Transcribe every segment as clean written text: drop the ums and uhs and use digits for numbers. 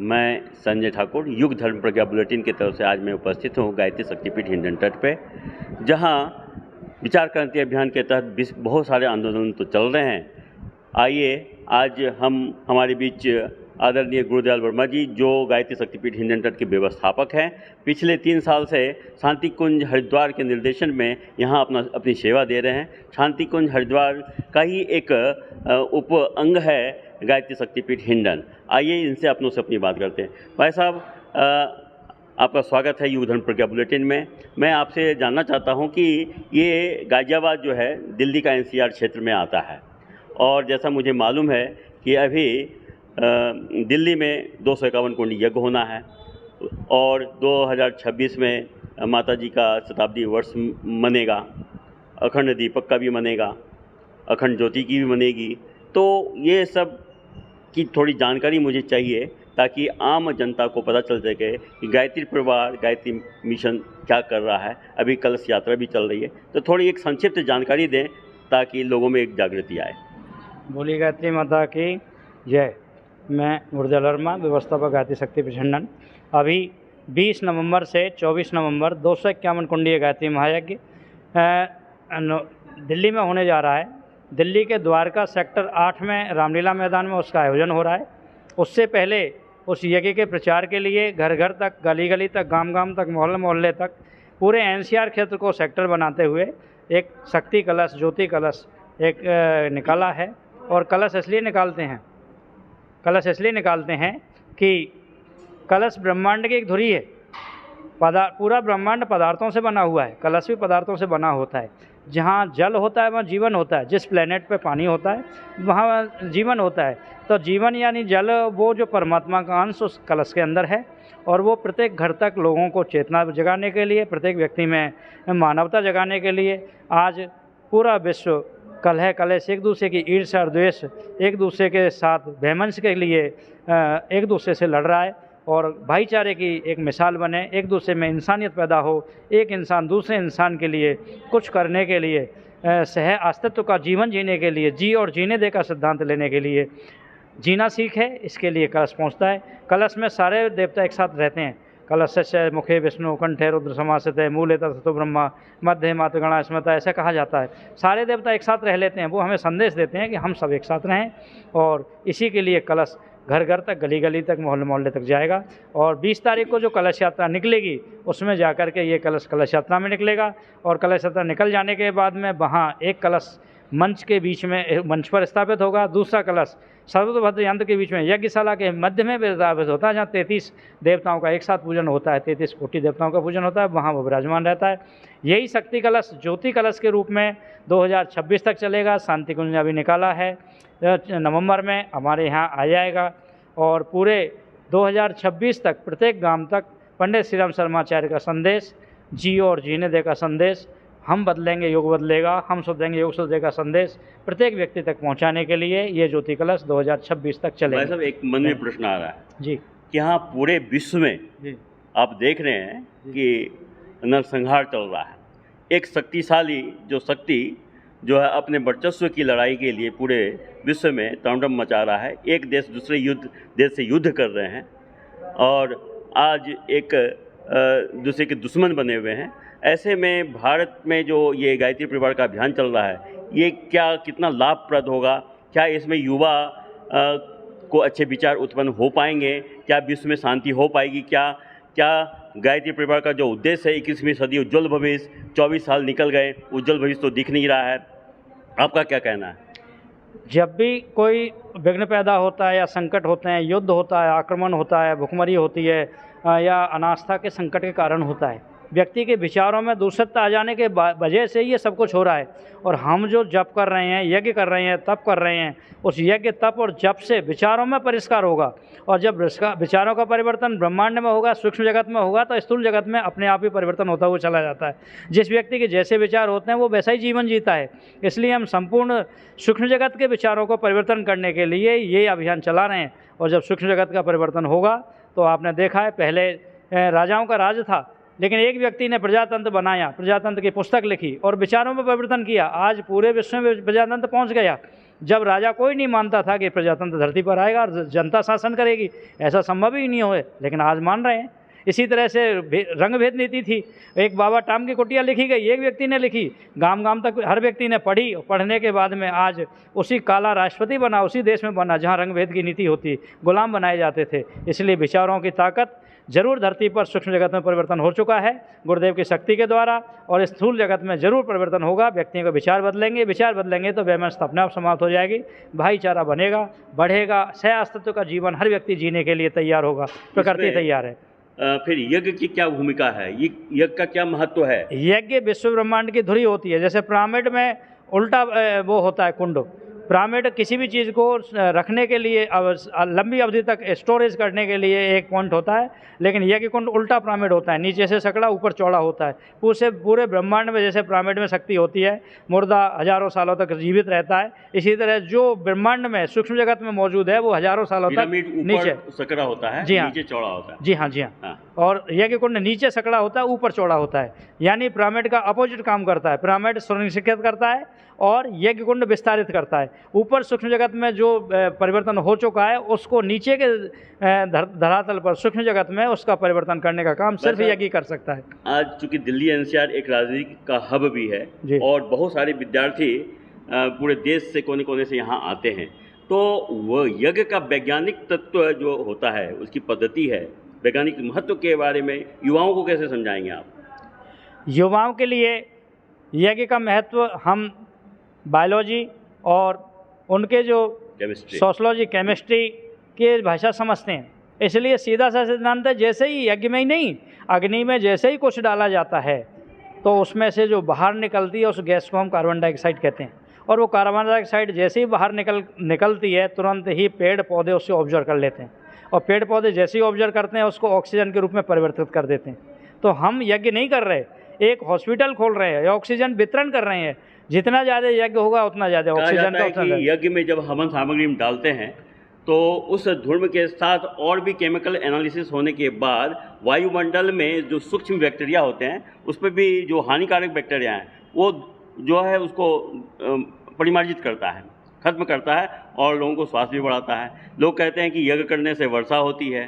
मैं संजय ठाकुर युग धर्म प्रज्ञा बुलेटिन की तरफ से आज मैं उपस्थित हूँ गायत्री शक्तिपीठ हिंडन तट पे, जहाँ विचार क्रांति अभियान के तहत बहुत सारे आंदोलन तो चल रहे हैं। आइए आज हमारे बीच आदरणीय गुरुदयाल वर्मा जी, जो गायत्री शक्तिपीठ हिंडन तट के व्यवस्थापक हैं, पिछले 3 साल से शांति कुंज हरिद्वार के निर्देशन में यहाँ अपनी सेवा दे रहे हैं। शांति कुंज हरिद्वार का ही एक उप अंग है गायत्री शक्तिपीठ हिंडन। आइए इनसे अपनों से अपनी बात करते हैं। भाई साहब, आपका स्वागत है युग धर्म प्रज्ञा बुलेटिन में। मैं आपसे जानना चाहता हूं कि ये गाजियाबाद जो है दिल्ली का एनसीआर क्षेत्र में आता है, और जैसा मुझे मालूम है कि अभी दिल्ली में 251 कुंड यज्ञ होना है, और 2026 में माता जी का शताब्दी वर्ष मनेगा, अखंड दीपक का भी मनेगा, अखंड ज्योति की भी मनेगी। तो ये सब की थोड़ी जानकारी मुझे चाहिए ताकि आम जनता को पता चल सके कि गायत्री परिवार, गायत्री मिशन क्या कर रहा है। अभी कलश यात्रा भी चल रही है, तो थोड़ी एक संक्षिप्त जानकारी दें ताकि लोगों में एक जागृति आए। बोली गायत्री माता की जय। मैं गुरुदयाल वर्मा, व्यवस्थापक गायत्री शक्तिपीठ हिंडन। अभी 20 नवंबर से 24 नवंबर 251 कुंडीय गायत्री महायज्ञ दिल्ली में होने जा रहा है। दिल्ली के द्वारका सेक्टर 8 में रामलीला मैदान में उसका आयोजन हो रहा है। उससे पहले उस यज्ञ के प्रचार के लिए घर घर तक, गली गली तक, गांव गांव तक, मोहल्ले मोहल्ले तक पूरे एनसीआर क्षेत्र को सेक्टर बनाते हुए एक शक्ति कलश, ज्योति कलश एक निकाला है। और कलश इसलिए निकालते हैं कि कलश ब्रह्मांड की एक धुरी है। पूरा ब्रह्मांड पदार्थों से बना हुआ है, कलश भी पदार्थों से बना होता है। जहाँ जल होता है वहाँ जीवन होता है, जिस प्लेनेट पे पानी होता है वहाँ जीवन होता है। तो जीवन यानी जल, वो जो परमात्मा का अंश उस कलश के अंदर है, और वो प्रत्येक घर तक लोगों को चेतना जगाने के लिए, प्रत्येक व्यक्ति में मानवता जगाने के लिए आज पूरा विश्व कलह कलेश, एक दूसरे की ईर्ष्या और द्वेष, एक दूसरे के साथ वैमनस्य के लिए एक दूसरे से लड़ रहा है। और भाईचारे की एक मिसाल बने, एक दूसरे में इंसानियत पैदा हो, एक इंसान दूसरे इंसान के लिए कुछ करने के लिए, सह अस्तित्व का जीवन जीने के लिए, जी और जीने दे का सिद्धांत लेने के लिए जीना सीखे, इसके लिए कलश पहुँचता है। कलश में सारे देवता एक साथ रहते हैं। कलशस्य मुखे विष्णु, कंठे रुद्र समासिते, मूले तत्सतो ब्रह्मा, मध्य मातृगणा स्मृता, ऐसा कहा जाता है। सारे देवता एक साथ रह लेते हैं। वो हमें संदेश देते हैं कि हम सब एक साथ रहें, और इसी के लिए कलश घर घर तक, गली गली तक, मोहल्ले मोहल्ले तक जाएगा। और 20 तारीख को जो कलश यात्रा निकलेगी उसमें जाकर के ये कलश यात्रा में निकलेगा। और कलश यात्रा निकल जाने के बाद में वहाँ एक कलश मंच के बीच में, मंच पर स्थापित होगा। दूसरा कलश सर्वभद्र यंत्र के बीच में यज्ञशाला के मध्य में स्थापित होता है, जहाँ 33 देवताओं का एक साथ पूजन होता है, 33 कोटि देवताओं का पूजन होता है, वहाँ वो विराजमान रहता है। यही शक्ति कलश ज्योति कलश के रूप में 2026 तक चलेगा। शांति कुंज अभी निकाला है, नवंबर में हमारे यहाँ आ जाएगा। और पूरे 2026 तक प्रत्येक गांव तक पंडित श्री राम शर्माचार्य का संदेश, जियो और जीने दे का संदेश, हम बदलेंगे योग बदलेगा, हम सुधरेंगे योग सुधरेगा संदेश प्रत्येक व्यक्ति तक पहुंचाने के लिए ये ज्योति कलश 2026 तक चलेगा। भाई साहब, एक मन में प्रश्न आ रहा है जी कि हाँ, पूरे विश्व में जी आप देख रहे हैं कि नरसंहार चल रहा है। एक शक्तिशाली शक्ति जो है अपने वर्चस्व की लड़ाई के लिए पूरे विश्व में तांडव मचा रहा है। एक देश दूसरे देश से युद्ध कर रहे हैं, और आज एक दूसरे के दुश्मन बने हुए हैं। ऐसे में भारत में जो ये गायत्री परिवार का अभियान चल रहा है, ये कितना लाभप्रद होगा? क्या इसमें युवा को अच्छे विचार उत्पन्न हो पाएंगे? क्या विश्व में शांति हो पाएगी? क्या गायत्री परिवार का जो उद्देश्य है 21वीं सदी उज्ज्वल भविष्य, 24 साल निकल गए, उज्ज्वल भविष्य तो दिख नहीं रहा है। आपका क्या कहना है? जब भी कोई विघ्न पैदा होता है या संकट होते हैं, युद्ध होता है, आक्रमण होता है, भुखमरी होती है, या अनास्था के संकट के कारण होता है, व्यक्ति के विचारों में दूषितता आ जाने के वजह से ये सब कुछ हो रहा है। और हम जो जप कर रहे हैं, यज्ञ कर रहे हैं, तप कर रहे हैं, उस यज्ञ तप और जप से विचारों में परिष्कार होगा। और जब विचारों का परिवर्तन ब्रह्मांड में होगा, सूक्ष्म जगत में होगा, तो स्थूल जगत में अपने आप ही परिवर्तन होता हुआ चला जाता है। जिस व्यक्ति के जैसे विचार होते हैं वो वैसा ही जीवन जीता है। इसलिए हम संपूर्ण सूक्ष्म जगत के विचारों को परिवर्तन करने के लिए ये अभियान चला रहे हैं। और जब सूक्ष्म जगत का परिवर्तन होगा तो आपने देखा है, पहले राजाओं का राज था, लेकिन एक व्यक्ति ने प्रजातंत्र बनाया, प्रजातंत्र की पुस्तक लिखी और विचारों में परिवर्तन किया। आज पूरे विश्व में प्रजातंत्र पहुंच गया। जब राजा कोई नहीं मानता था कि प्रजातंत्र धरती पर आएगा और जनता शासन करेगी, ऐसा संभव ही नहीं होए, लेकिन आज मान रहे हैं। इसी तरह से रंग भेद नीति थी, एक बाबा टाम की कुटिया लिखी गई, एक व्यक्ति ने लिखी, गांव गांव तक हर व्यक्ति ने पढ़ी, पढ़ने के बाद में आज उसी काला राष्ट्रपति बना, उसी देश में बना जहां रंग भेद की नीति होती, गुलाम बनाए जाते थे। इसलिए विचारों की ताकत जरूर धरती पर सूक्ष्म जगत में परिवर्तन हो चुका है गुरुदेव की शक्ति के द्वारा, और स्थूल जगत में जरूर परिवर्तन होगा। व्यक्तियों के विचार बदलेंगे, विचार बदलेंगे तो व्यवस्था अपने आप समाप्त हो जाएगी, भाईचारा बनेगा, बढ़ेगा, सह अस्तित्व का जीवन हर व्यक्ति जीने के लिए तैयार होगा, प्रकृति तैयार है। फिर यज्ञ की क्या भूमिका है, यज्ञ का क्या महत्व है? यज्ञ विश्व ब्रह्मांड की धुरी होती है। जैसे पिरामिड में उल्टा वो होता है कुंड, पिरामिड किसी भी चीज़ को रखने के लिए लंबी अवधि तक स्टोरेज करने के लिए एक पॉइंट होता है, लेकिन यज्ञ कुंड उल्टा पिरामिड होता है, नीचे से सकड़ा ऊपर चौड़ा होता है। पूरे ब्रह्मांड में जैसे पिरामिड में शक्ति होती है, मुर्दा हजारों सालों तक जीवित रहता है, इसी तरह जो ब्रह्मांड में सूक्ष्म जगत में मौजूद है वो हजारों सालों तक नीचे सकड़ा होता है, जी हाँ, नीचे चौड़ा होता है। जी हाँ, जी हाँ। और यज्ञ कुंड नीचे सकड़ा होता है, ऊपर चौड़ा होता है, यानी पिरामिड का अपोजिट काम करता है। पिरामिड सुनिश्चित करता है और यज्ञ कुंड विस्तारित करता है। ऊपर सूक्ष्म जगत में जो परिवर्तन हो चुका है उसको नीचे के धरातल पर सूक्ष्म जगत में उसका परिवर्तन करने का काम सिर्फ यज्ञ कर सकता है। आज चूंकि दिल्ली एनसीआर एक राजनीति का हब भी है और बहुत सारे विद्यार्थी पूरे देश से कोने कोने से यहाँ आते हैं, तो वह यज्ञ का वैज्ञानिक तत्व जो होता है, उसकी पद्धति है, वैज्ञानिक महत्व के बारे में युवाओं को कैसे समझाएंगे आप? युवाओं के लिए यज्ञ का महत्व हम बायोलॉजी और उनके जो सोशलॉजी केमिस्ट्री के भाषा समझते हैं, इसलिए सीधा सा सिद्धांत है, जैसे ही यज्ञ में ही नहीं, अग्नि में जैसे ही कुछ डाला जाता है तो उसमें से जो बाहर निकलती है उस गैस को हम कार्बन डाइऑक्साइड कहते हैं, और वो कार्बन डाइऑक्साइड जैसे ही बाहर निकलती है तुरंत ही पेड़ पौधे उससे ऑब्जर्व कर लेते हैं, और पेड़ पौधे जैसे ही ऑब्जर्व करते हैं उसको ऑक्सीजन के रूप में परिवर्तित कर देते हैं। तो हम यज्ञ नहीं कर रहे, एक हॉस्पिटल खोल रहे हैं या ऑक्सीजन वितरण कर रहे हैं। जितना ज़्यादा यज्ञ होगा उतना ज़्यादा ऑक्सीजन का। यज्ञ में जब हवन सामग्री में डालते हैं तो उस धूम्र के साथ और भी केमिकल एनालिसिस होने के बाद वायुमंडल में जो सूक्ष्म बैक्टीरिया होते हैं उस पर भी जो हानिकारक बैक्टीरिया हैं वो जो है उसको परिमार्जित करता है, खत्म करता है और लोगों को स्वास्थ्य भी बढ़ाता है। लोग कहते हैं कि यज्ञ करने से वर्षा होती है,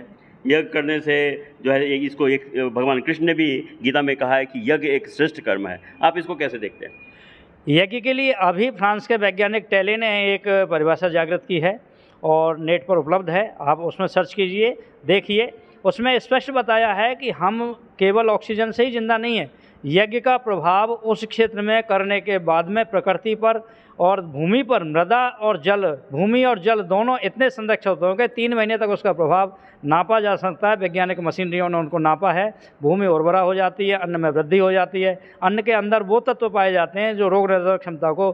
यज्ञ करने से जो है इसको एक भगवान कृष्ण ने भी गीता में कहा है कि यज्ञ एक श्रेष्ठ कर्म है। आप इसको कैसे देखते हैं? यज्ञ के लिए अभी फ्रांस के वैज्ञानिक टेले ने एक परिभाषा जागृत की है और नेट पर उपलब्ध है, आप उसमें सर्च कीजिए, देखिए। उसमें स्पष्ट बताया है कि हम केवल ऑक्सीजन से ही जिंदा नहीं है, यज्ञ का प्रभाव उस क्षेत्र में करने के बाद में प्रकृति पर और भूमि पर, मृदा और जल, भूमि और जल दोनों इतने संरक्षित हो गए 3 महीने तक उसका प्रभाव नापा जा सकता है। वैज्ञानिक मशीनरियों ने उनको नापा है। भूमि उर्वरा हो जाती है, अन्न में वृद्धि हो जाती है, अन्न के अंदर वो तत्व पाए जाते हैं जो रोग निरोधक क्षमता को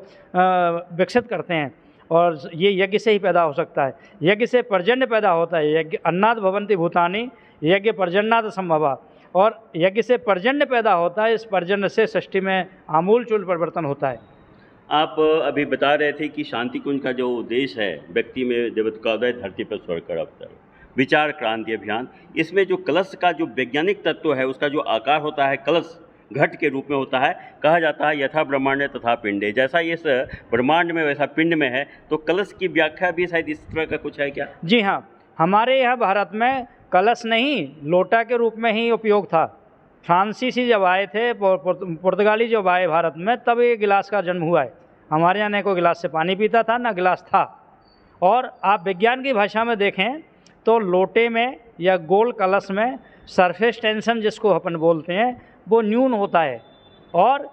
विकसित करते हैं, और ये यज्ञ से ही पैदा हो सकता है। यज्ञ से पर्जन्य पैदा होता है, यज्ञ अन्नाद भवन्ति भूतानि, यज्ञ पर्जन्याद संभवा, और यज्ञ से पर्जन्य पैदा होता है। इस पर्जन्य से सृष्टि में आमूलचूल परिवर्तन होता है। आप अभी बता रहे थे कि शांति कुंज का जो उद्देश्य है, व्यक्ति में देवत्व का उदय, धरती पर स्वर्ग का अवतर, विचार क्रांति अभियान, इसमें जो कलश का जो वैज्ञानिक तत्व है उसका जो आकार होता है कलश घट के रूप में होता है। कहा जाता है यथा ब्रह्मांड तथा पिंडे, जैसा इस ब्रह्मांड में वैसा पिंड में है, तो कलश की व्याख्या भी शायद इस तरह का कुछ है क्या? जी हाँ, हमारे यहाँ भारत में कलश नहीं, लोटा के रूप में ही उपयोग था। फ्रांसीसी जब आए थे, पुर्तगाली जब आए भारत में, तब ये गिलास का जन्म हुआ है। हमारे यहाँ न कोई गिलास से पानी पीता था ना गिलास था। और आप विज्ञान की भाषा में देखें तो लोटे में या गोल कलश में सरफेस टेंशन जिसको अपन बोलते हैं वो न्यून होता है, और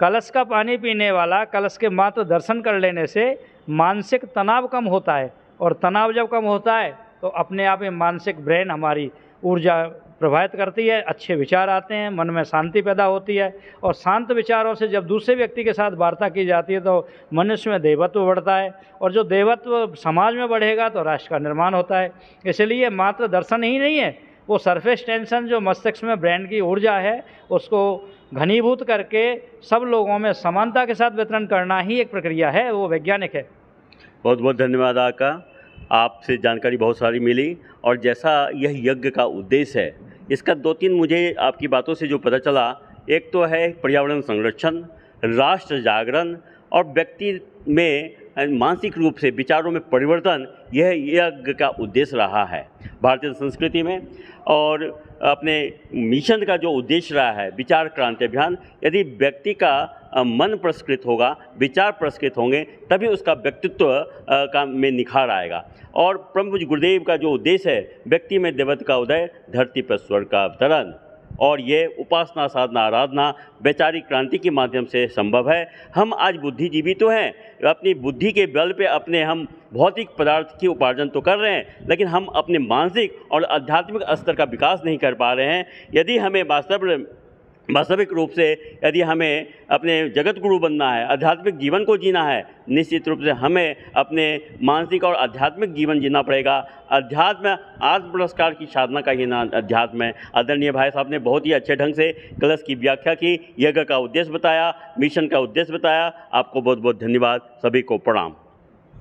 कलश का पानी पीने वाला कलश के मात्र दर्शन कर लेने से मानसिक तनाव कम होता है, और तनाव जब कम होता है तो अपने आप में मानसिक ब्रेन हमारी ऊर्जा प्रभावित करती है, अच्छे विचार आते हैं, मन में शांति पैदा होती है, और शांत विचारों से जब दूसरे व्यक्ति के साथ वार्ता की जाती है तो मनुष्य में देवत्व बढ़ता है, और जो देवत्व समाज में बढ़ेगा तो राष्ट्र का निर्माण होता है। इसलिए मात्र दर्शन ही नहीं है, वो सरफेस टेंशन जो मस्तिष्क में ब्रेन की ऊर्जा है उसको घनीभूत करके सब लोगों में समानता के साथ वितरण करना ही एक प्रक्रिया है, वो वैज्ञानिक है। बहुत बहुत धन्यवाद आपसे जानकारी बहुत सारी मिली, और जैसा यह यज्ञ का उद्देश्य है इसका 2-3 मुझे आपकी बातों से जो पता चला, एक तो है पर्यावरण संरक्षण, राष्ट्र जागरण और व्यक्ति में मानसिक रूप से विचारों में परिवर्तन, यह यज्ञ का उद्देश्य रहा है भारतीय संस्कृति में। और अपने मिशन का जो उद्देश्य रहा है विचार क्रांति अभियान, यदि व्यक्ति का मन पुरस्कृत होगा, विचार पुरस्कृत होंगे, तभी उसका व्यक्तित्व का में निखार आएगा। और परम पूज्य गुरुदेव का जो उद्देश्य है, व्यक्ति में देवत्व का उदय, धरती पर स्वर्ग का अवतरण, और ये उपासना, साधना, आराधना वैचारिक क्रांति के माध्यम से संभव है। हम आज बुद्धिजीवी तो हैं, अपनी बुद्धि के बल पे अपने हम भौतिक पदार्थ की उपार्जन तो कर रहे हैं, लेकिन हम अपने मानसिक और आध्यात्मिक स्तर का विकास नहीं कर पा रहे हैं। यदि हमें वास्तविक रूप से यदि हमें अपने जगत गुरु बनना है, आध्यात्मिक जीवन को जीना है, निश्चित रूप से हमें अपने मानसिक और आध्यात्मिक जीवन जीना पड़ेगा। अध्यात्म आत्म पुरस्कार की साधना का ही नाम अध्यात्म है। आदरणीय भाई साहब ने बहुत ही अच्छे ढंग से कलश की व्याख्या की, यज्ञ का उद्देश्य बताया, मिशन का उद्देश्य बताया। आपको बहुत बहुत धन्यवाद, सभी को प्रणाम।